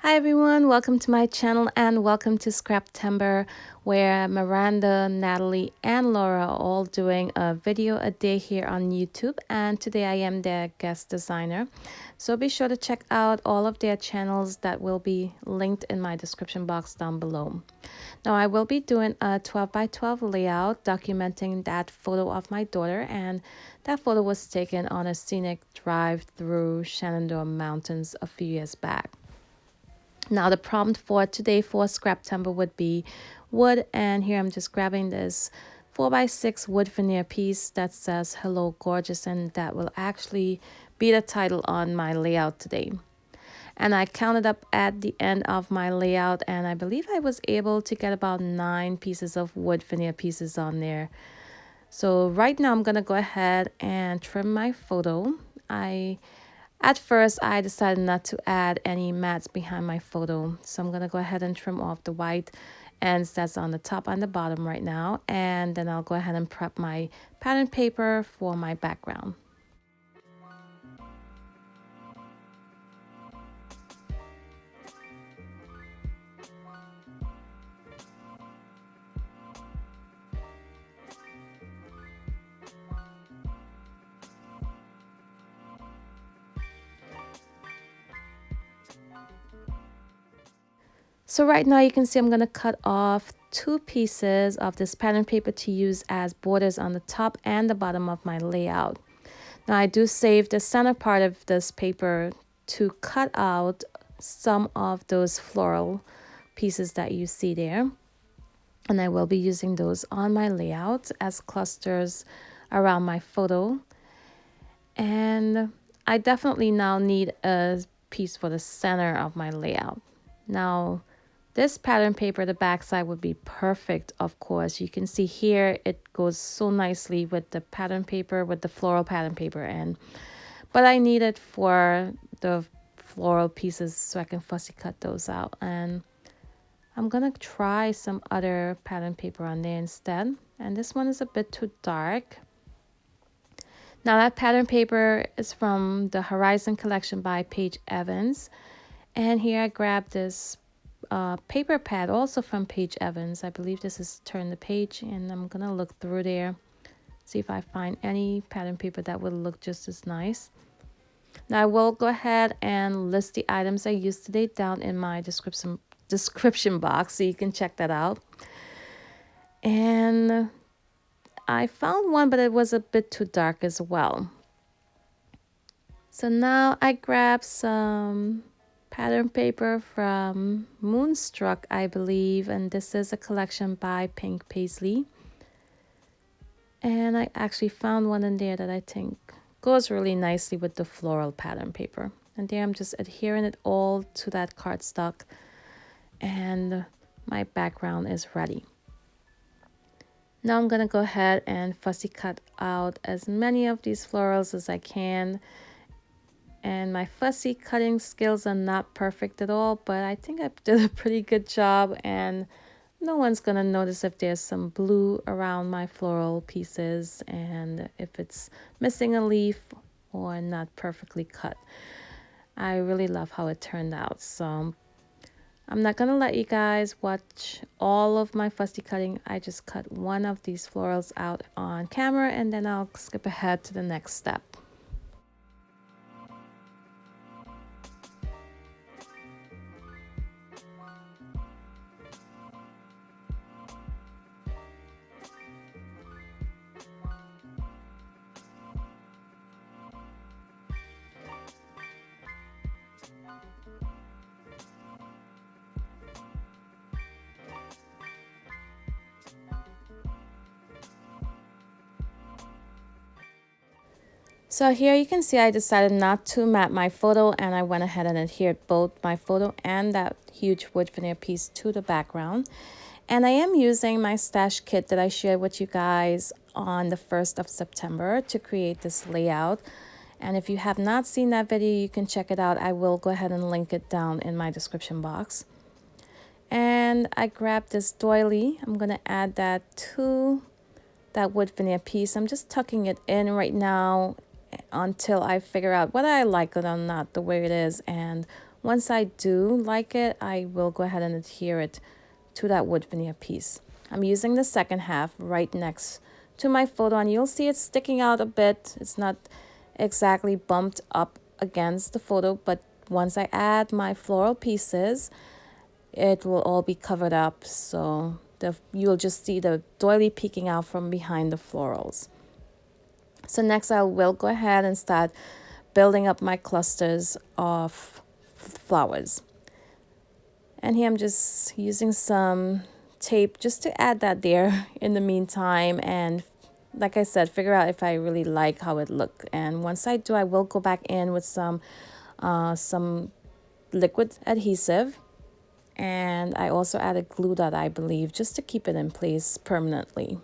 Hi everyone, welcome to my channel and welcome to Scraptember, where Miranda, Natalie, and Laura are all doing a video a day here on YouTube, and today I am their guest designer. So be sure to check out all of their channels that will be linked in my description box down below. Now I will be doing a 12 by 12 layout documenting that photo of my daughter, and that photo was taken on a scenic drive through Shenandoah Mountains a few years back. Now the prompt for today for Scraptember would be wood, and here I'm just grabbing this 4x6 wood veneer piece that says "Hello Gorgeous," and that will actually be the title on my layout today. And I counted up at the end of my layout, and I believe I was able to get about 9 pieces of wood veneer pieces on there. So right now I'm gonna go ahead and trim my photo. At first, I decided not to add any mats behind my photo. So I'm going to go ahead and trim off the white ends that's on the top and the bottom right now. And then I'll go ahead and prep my pattern paper for my background. So right now you can see I'm going to cut off 2 pieces of this pattern paper to use as borders on the top and the bottom of my layout. Now I do save the center part of this paper to cut out some of those floral pieces that you see there. And I will be using those on my layout as clusters around my photo. And I definitely now need a piece for the center of my layout. Now, this pattern paper, the backside would be perfect, of course. You can see here it goes so nicely with the pattern paper, with the floral pattern paper. But I need it for the floral pieces so I can fussy cut those out. And I'm gonna try some other pattern paper on there instead. And this one is a bit too dark. Now that pattern paper is from the Horizon collection by Paige Evans. And here I grabbed this paper pad also from Paige Evans. I believe this is Turn the Page, and I'm gonna look through there, see if I find any pattern paper that would look just as nice. Now I will go ahead and list the items I used today down in my description box so you can check that out. And I found one, but it was a bit too dark as well. So now I grabbed some pattern paper from Moonstruck, I believe, and this is a collection by Pink Paisley. And I actually found one in there that I think goes really nicely with the floral pattern paper. And there I'm just adhering it all to that cardstock, and my background is ready. Now I'm gonna go ahead and fussy cut out as many of these florals as I can. And my fussy cutting skills are not perfect at all, but I think I did a pretty good job, and no one's gonna notice if there's some blue around my floral pieces and if it's missing a leaf or not perfectly cut. I really love how it turned out, so I'm not gonna let you guys watch all of my fussy cutting. I just cut one of these florals out on camera, and then I'll skip ahead to the next step. So here you can see I decided not to mat my photo, and I went ahead and adhered both my photo and that huge wood veneer piece to the background. And I am using my stash kit that I shared with you guys on the 1st of September to create this layout. And if you have not seen that video, you can check it out. I will go ahead and link it down in my description box. And I grabbed this doily. I'm going to add that to that wood veneer piece. I'm just tucking it in right now until I figure out whether I like it or not the way it is and Once I do like it, I will go ahead and adhere it to that wood veneer piece. I'm using the second half right next to my photo, and you'll see it's sticking out a bit. It's not exactly bumped up against the photo, but once I add my floral pieces, it will all be covered up, so you'll just see the doily peeking out from behind the florals. So next I will go ahead and start building up my clusters of flowers. And here I'm just using some tape just to add that there in the meantime, and like I said, figure out if I really like how it look. And once I do, I will go back in with some liquid adhesive, and I also added glue dot, I believe, just to keep it in place permanently.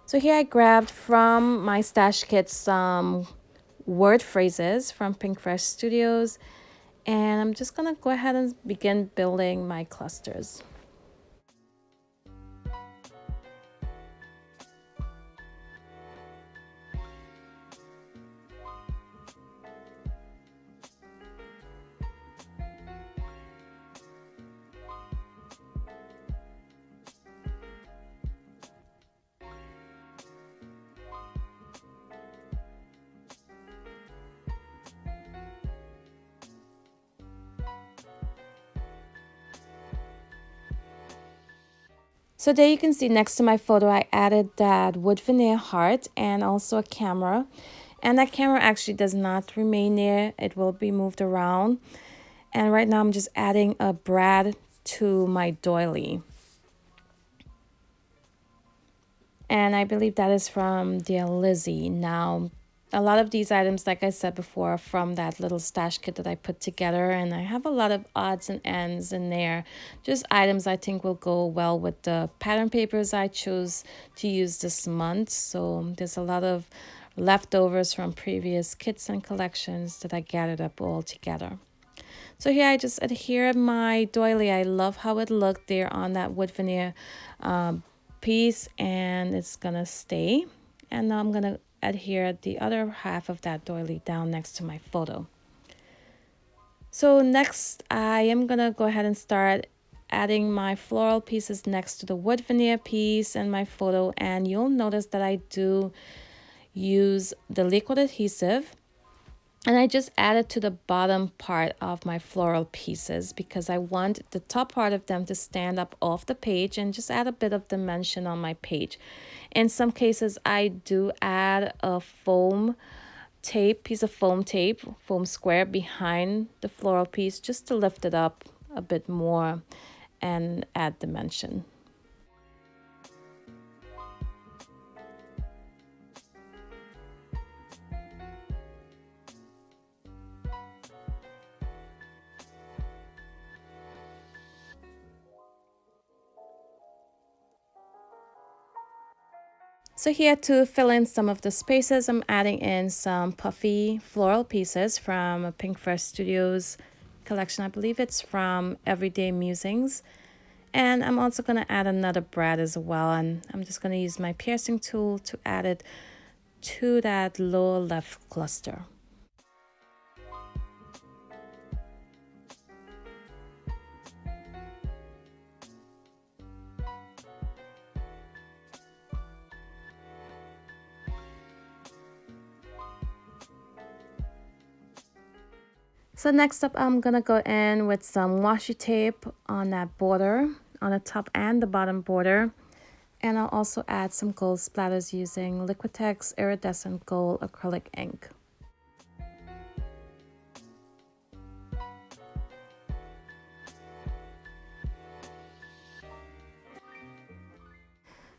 So here I grabbed from my stash kit some word phrases from Pinkfresh Studios, and I'm just gonna go ahead and begin building my clusters. So there you can see next to my photo, I added that wood veneer heart and also a camera. And that camera actually does not remain there. It will be moved around. And right now I'm just adding a brad to my doily. And I believe that is from Dear Lizzie. Now, a lot of these items, like I said before, are from that little stash kit that I put together, and I have a lot of odds and ends in there. Just items I think will go well with the pattern papers I chose to use this month. So there's a lot of leftovers from previous kits and collections that I gathered up all together. So here I just adhere my doily. I love how it looked there on that wood veneer piece, and it's gonna stay. And now I'm gonna adhere the other half of that doily down next to my photo. So next I am gonna go ahead and start adding my floral pieces next to the wood veneer piece and my photo, and you'll notice that I do use the liquid adhesive. And I just added to the bottom part of my floral pieces because I want the top part of them to stand up off the page and just add a bit of dimension on my page. In some cases, I do add a piece of foam tape, foam square behind the floral piece just to lift it up a bit more and add dimension. So here to fill in some of the spaces, I'm adding in some puffy floral pieces from Pinkfresh Studios collection. I believe it's from Everyday Musings. And I'm also going to add another brad as well. And I'm just going to use my piercing tool to add it to that lower left cluster. So next up, I'm gonna go in with some washi tape on that border, on the top and the bottom border. And I'll also add some gold splatters using Liquitex Iridescent Gold Acrylic Ink.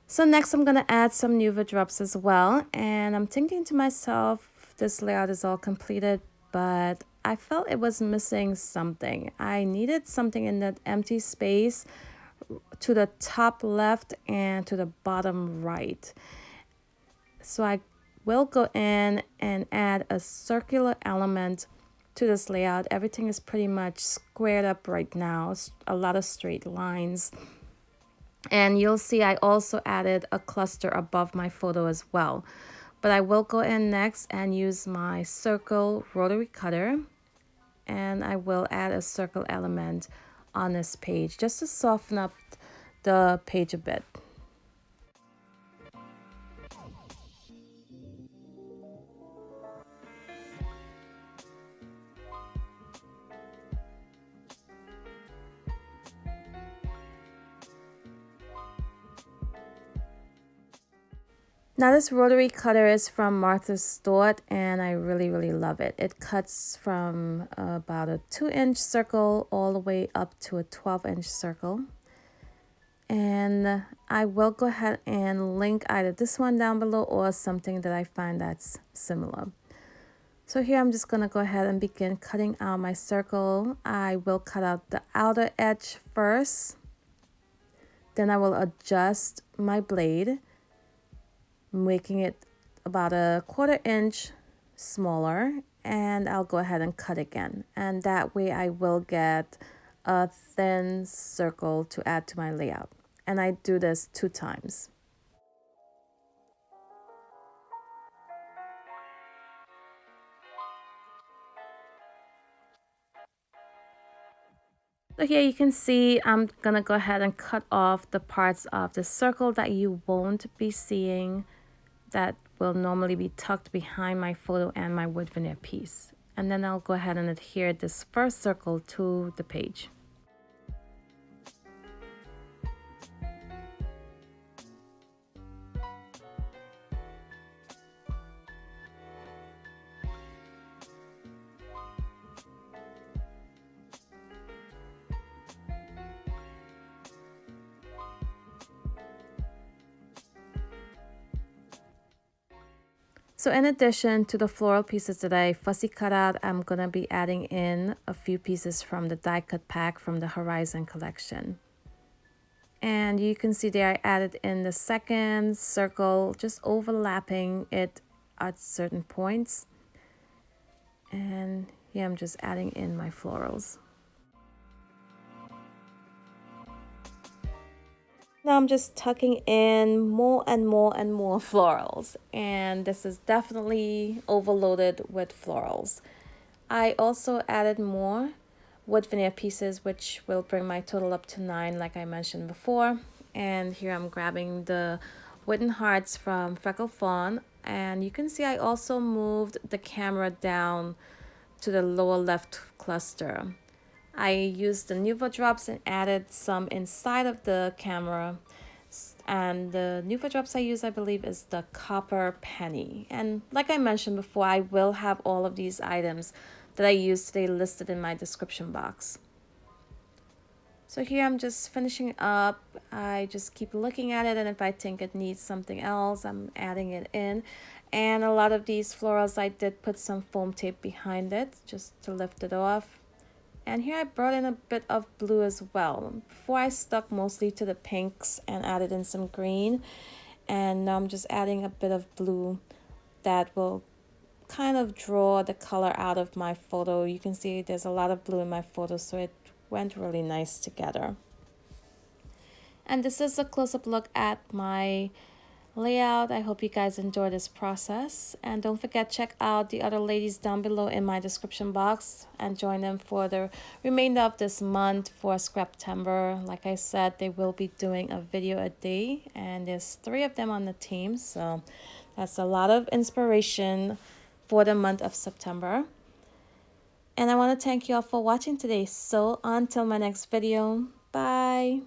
So next I'm gonna add some Nuvo drops as well. And I'm thinking to myself, this layout is all completed, but I felt it was missing something. I needed something in that empty space to the top left and to the bottom right. So I will go in and add a circular element to this layout. Everything is pretty much squared up right now, a lot of straight lines. And you'll see I also added a cluster above my photo as well. But I will go in next and use my circle rotary cutter and I will add a circle element on this page just to soften up the page a bit. Now this rotary cutter is from Martha's Stewart, and I really love it. It cuts from about a 2-inch circle all the way up to a 12-inch circle. And I will go ahead and link either this one down below or something that I find that's similar. So here I'm just going to go ahead and begin cutting out my circle. I will cut out the outer edge first. Then I will adjust my blade, making it about a 1/4 inch smaller, and I'll go ahead and cut again. And that way I will get a thin circle to add to my layout. And I do this 2 times. So here you can see I'm gonna go ahead and cut off the parts of the circle that you won't be seeing, that will normally be tucked behind my photo and my wood veneer piece. And then I'll go ahead and adhere this first circle to the page. So in addition to the floral pieces that I fussy cut out, I'm going to be adding in a few pieces from the die cut pack from the Horizon collection. And you can see there I added in the second circle, just overlapping it at certain points. And here I'm just adding in my florals. Now I'm just tucking in more and more and more florals, and this is definitely overloaded with florals. I also added more wood veneer pieces, which will bring my total up to 9 like I mentioned before. And here I'm grabbing the wooden hearts from Freckle Fawn, and you can see I also moved the camera down to the lower left cluster. I used the Nuvo drops and added some inside of the camera. And the Nuvo drops I use, I believe, is the copper penny. And like I mentioned before, I will have all of these items that I used today listed in my description box. So here I'm just finishing up. I just keep looking at it, and if I think it needs something else, I'm adding it in. And a lot of these florals, I did put some foam tape behind it just to lift it off. And here I brought in a bit of blue as well. Before I stuck mostly to the pinks and added in some green. And now I'm just adding a bit of blue that will kind of draw the color out of my photo. You can see there's a lot of blue in my photo, so it went really nice together. And this is a close-up look at my layout. I hope you guys enjoy this process, and don't forget, check out the other ladies down below in my description box and join them for the remainder of this month for Scraptember. Like I said, they will be doing a video a day, and there's 3 of them on the team, so that's a lot of inspiration for the month of September. And I want to thank you all for watching today. So until my next video, bye.